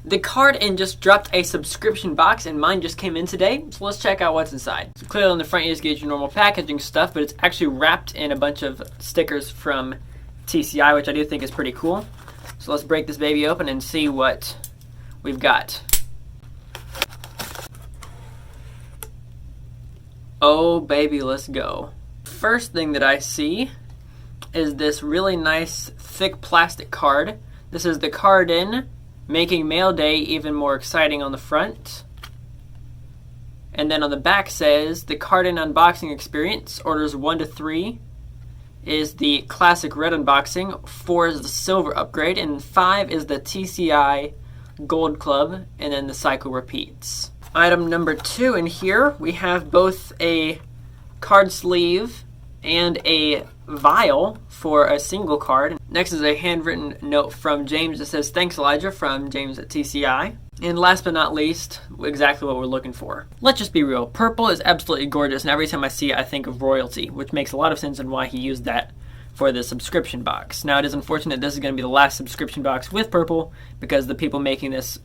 The card in just dropped a subscription box, and mine just came in today, so let's check out what's inside. So clearly on the front you just get your normal packaging stuff, but it's actually wrapped in a bunch of stickers from TCI, which I do think is pretty cool. So let's break this baby open and see what we've got. Oh baby, let's go. First thing that I see is this really nice thick plastic card. This is the card in, making mail day even more exciting on the front. And then on the back says, the card in unboxing experience, orders 1 to 3 is the classic red unboxing, 4 is the silver upgrade, and 5 is the TCI gold club, and then the cycle repeats. Item number 2 in here, we have both a card sleeve and a vial for a single card. Next is a handwritten note from James that says, "Thanks Elijah," from James at TCI. And last but not least, exactly what we're looking for. Let's just be real. Purple is absolutely gorgeous, and every time I see it, I think of royalty, which makes a lot of sense in why he used that for the subscription box. Now, it is unfortunate this is going to be the last subscription box with purple, because the people making this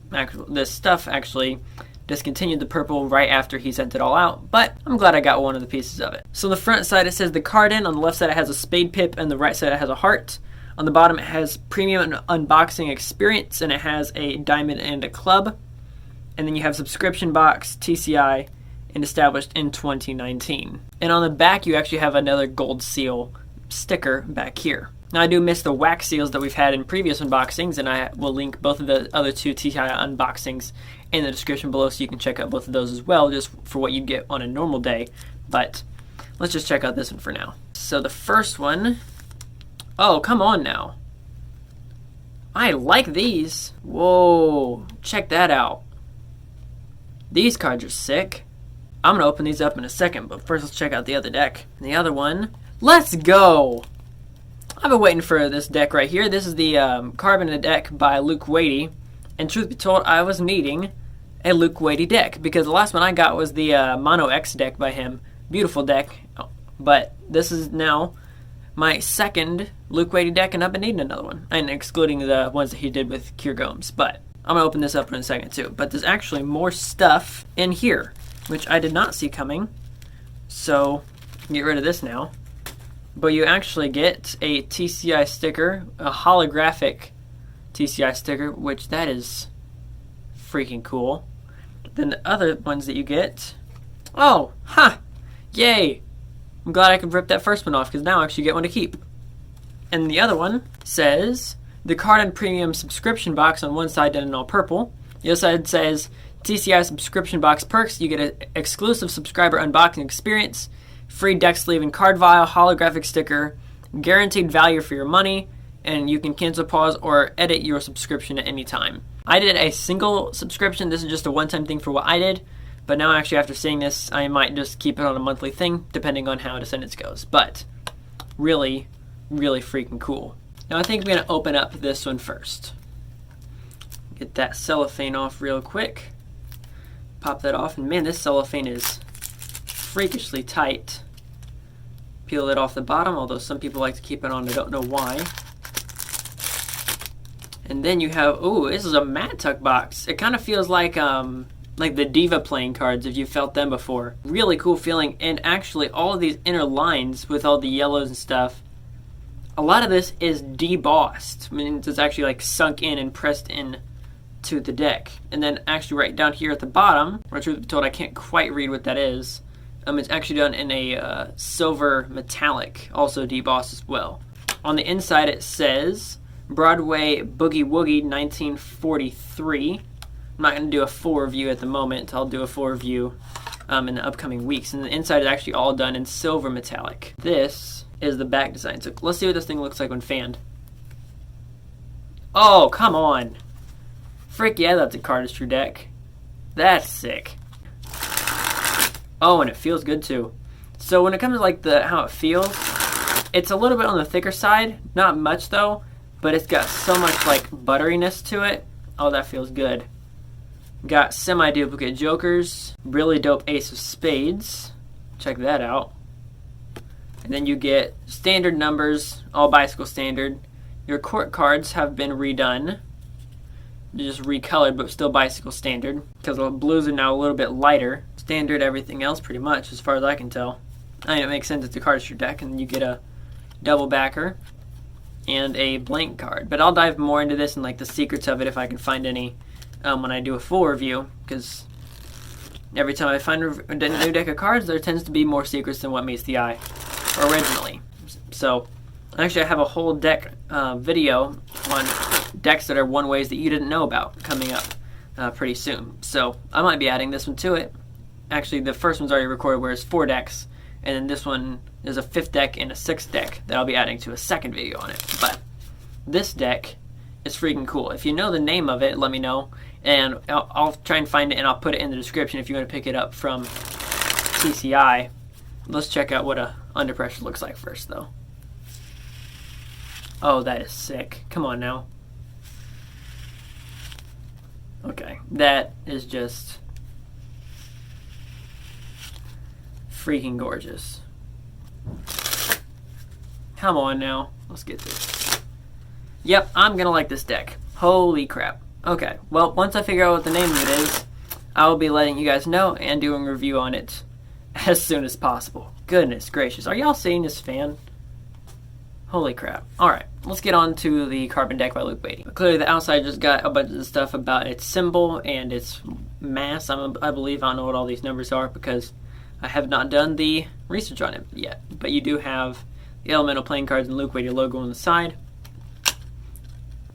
stuff actually discontinued the purple right after he sent it all out, but I'm glad I got one of the pieces of it. So on the front side it says the card in, on the left side it has a spade pip, and the right side it has a heart. On the bottom it has premium unboxing experience, and it has a diamond and a club. And then you have subscription box, TCI, and established in 2019. And on the back you actually have another gold seal sticker back here. Now I do miss the wax seals that we've had in previous unboxings, and I will link both of the other 2 TCI unboxings in the description below so you can check out both of those as well, just for what you get on a normal day. But let's just check out this one for now. So the first one, oh come on now. I like these. Whoa, check that out. These cards are sick. I'm gonna open these up in a second, but first let's check out the other deck. And the other one, let's go! I've been waiting for this deck right here. This is the Carbon deck by Luke Wadey. And truth be told, I was needing a Luke Wadey deck, because the last one I got was the Mono X deck by him. Beautiful deck. But this is now my second Luke Wadey deck, and I've been needing another one. And excluding the ones that he did with Cure Gomes. But I'm going to open this up in a second too. But there's actually more stuff in here, which I did not see coming. So, get rid of this now. But you actually get a TCI sticker, a holographic TCI sticker, which that is freaking cool. Then the other ones that you get, oh, yay! I'm glad I could rip that first one off, because now I actually get one to keep. And the other one says, the card and premium subscription box on one side done in all purple. The other side says, TCI subscription box perks, you get an exclusive subscriber unboxing experience, free deck sleeve and card vial, holographic sticker, guaranteed value for your money, and you can cancel, pause, or edit your subscription at any time. I did a single subscription. This is just a one-time thing for what I did, but now actually after seeing this, I might just keep it on a monthly thing, depending on how Descendants goes. But really, really freaking cool. Now I think I'm going to open up this one first. Get that cellophane off real quick. Pop that off, and man, this cellophane is freakishly tight. Peel it off the bottom, although some people like to keep it on, I don't know why. And then you have, ooh, this is a Mat Tuck box. It kind of feels like the Diva playing cards, if you've felt them before. Really cool feeling, and actually all of these inner lines with all the yellows and stuff, a lot of this is debossed. I mean, it's actually like sunk in and pressed in to the deck. And then actually right down here at the bottom, where truth be told I can't quite read what that is, it's actually done in a silver metallic, also debossed as well. On the inside it says, Broadway Boogie Woogie 1943. I'm not going to do a full review at the moment. I'll do a full review in the upcoming weeks. And the inside is actually all done in silver metallic. This is the back design. So let's see what this thing looks like when fanned. Oh, come on. Frick yeah, that's a cardistry deck. That's sick. Oh, and it feels good too. So when it comes to like how it feels, it's a little bit on the thicker side. Not much though. But it's got so much like butteriness to it. Oh, that feels good. Got semi-duplicate jokers. Really dope ace of spades. Check that out. And then you get standard numbers, all bicycle standard. Your court cards have been redone. just recolored, but still bicycle standard, because the blues are now a little bit lighter. Standard everything else pretty much, as far as I can tell. I mean, it makes sense, it's a cardistry deck, and you get a double backer and a blank card. But I'll dive more into this and like the secrets of it if I can find any when I do a full review, because every time I find a new deck of cards, there tends to be more secrets than what meets the eye originally. So actually I have a whole deck video on decks that are one ways that you didn't know about coming up pretty soon. So I might be adding this one to it. Actually, the first one's already recorded where it's 4 decks, and then this one is a 5th deck and a 6th deck that I'll be adding to a second video on it. But this deck is freaking cool. If you know the name of it, let me know, and I'll try and find it, and I'll put it in the description if you want to pick it up from TCI. Let's check out what a Under Pressure looks like first, though. Oh, that is sick. Come on now. Okay, that is just freaking gorgeous. Come on now. Let's get this. Yep, I'm gonna like this deck. Holy crap. Okay, well, once I figure out what the name of it is, I will be letting you guys know and doing a review on it as soon as possible. Goodness gracious. Are y'all seeing this fan? Holy crap. Alright, let's get on to the Carbon deck by Luke Beatty. Clearly the outside just got a bunch of stuff about its symbol and its mass. I believe I don't know what all these numbers are because I have not done the research on it yet. But you do have the elemental playing cards and Luke Beatty logo on the side.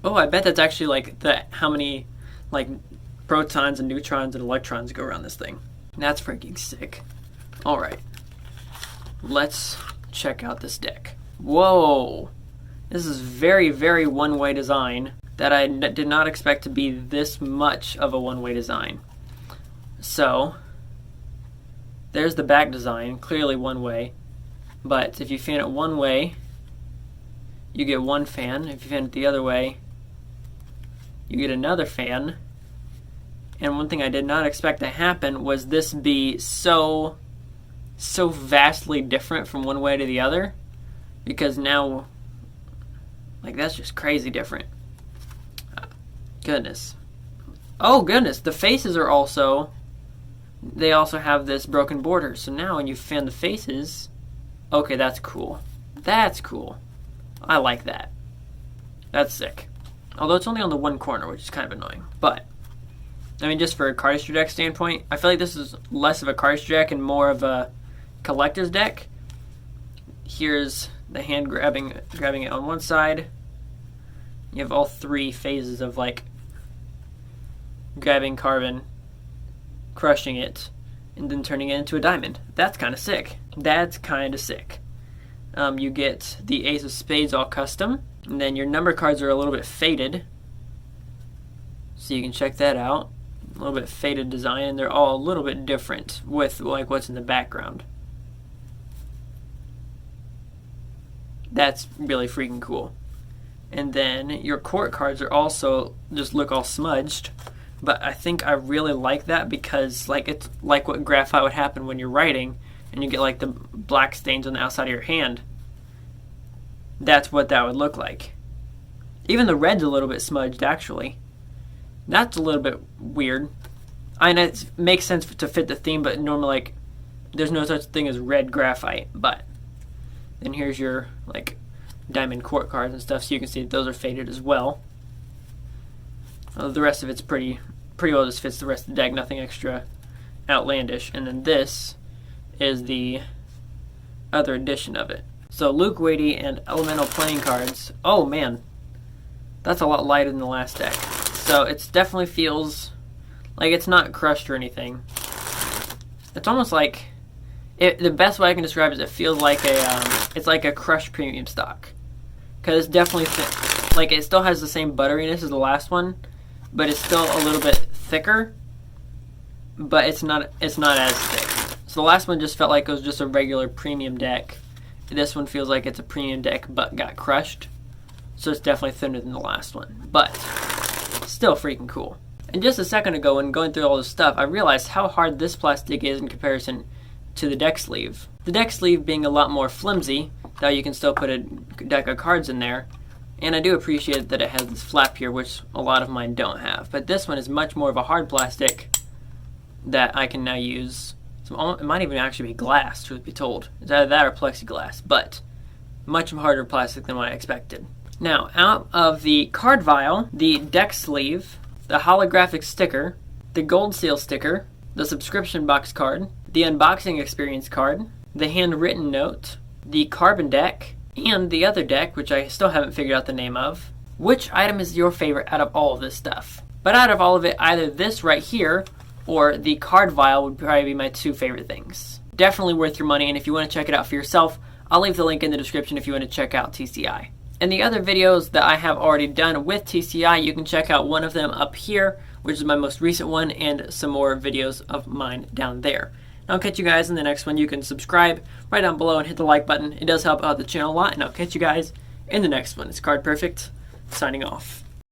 Oh, I bet that's actually like how many like protons and neutrons and electrons go around this thing. That's freaking sick. Alright, let's check out this deck. Whoa, this is very, very one-way design that I did not expect to be this much of a one-way design. So, there's the back design, clearly one way, but if you fan it one way, you get one fan. If you fan it the other way, you get another fan. And one thing I did not expect to happen was this be so vastly different from one way to the other, because now, like, that's just crazy different. Goodness. Oh goodness, the faces are also, they also have this broken border. So now when you fan the faces, okay, that's cool. That's cool. I like that. That's sick. Although it's only on the one corner, which is kind of annoying. But, I mean, just for a cardistry deck standpoint, I feel like this is less of a cardistry deck and more of a collector's deck. Here's the hand grabbing it on one side. You have all 3 phases of like grabbing carbon, crushing it, and then turning it into a diamond. That's kind of sick. That's kind of sick. You get the Ace of Spades all custom, and then your number cards are a little bit faded, so you can check that out. A little bit faded design, and they're all a little bit different with like what's in the background. That's really freaking cool. And then your court cards are also just look all smudged, but I think I really like that because like it's like what graphite would happen when you're writing and you get like the black stains on the outside of your hand. That's what that would look like. Even the red's a little bit smudged actually. That's a little bit weird. I know it makes sense to fit the theme, but normally like there's no such thing as red graphite. But then here's your like diamond court cards and stuff, so you can see that those are faded as well. The rest of it's pretty well just fits the rest of the deck, nothing extra outlandish. And then this is the other edition of it. So Luke Beatty and elemental playing cards. Oh man, that's a lot lighter than the last deck. So it definitely feels like it's not crushed or anything. It's almost like the best way I can describe it is it feels like it's like a crushed premium stock, because it's definitely like it still has the same butteriness as the last one, but it's still a little bit thicker. But it's not as thick. So the last one just felt like it was just a regular premium deck. This one feels like it's a premium deck but got crushed. So it's definitely thinner than the last one, but still freaking cool. And just a second ago when going through all this stuff, I realized how hard this plastic is in comparison to the deck sleeve. The deck sleeve being a lot more flimsy, though you can still put a deck of cards in there, And I do appreciate that it has this flap here, which a lot of mine don't have. But this one is much more of a hard plastic that I can now use. So it might even actually be glass, truth be told. It's either that or plexiglass, but much harder plastic than what I expected. Now, out of the card vial, the deck sleeve, the holographic sticker, the gold seal sticker, the subscription box card, the unboxing experience card, the handwritten note, the carbon deck, and the other deck, which I still haven't figured out the name of. Which item is your favorite out of all of this stuff? But out of all of it, either this right here or the card vial would probably be my two favorite things. Definitely worth your money, and if you want to check it out for yourself, I'll leave the link in the description if you want to check out TCI. And the other videos that I have already done with TCI, you can check out one of them up here, which is my most recent one, and some more videos of mine down there. I'll catch you guys in the next one. You can subscribe right down below and hit the like button. It does help out the channel a lot, and I'll catch you guys in the next one. It's Card Perfect, signing off.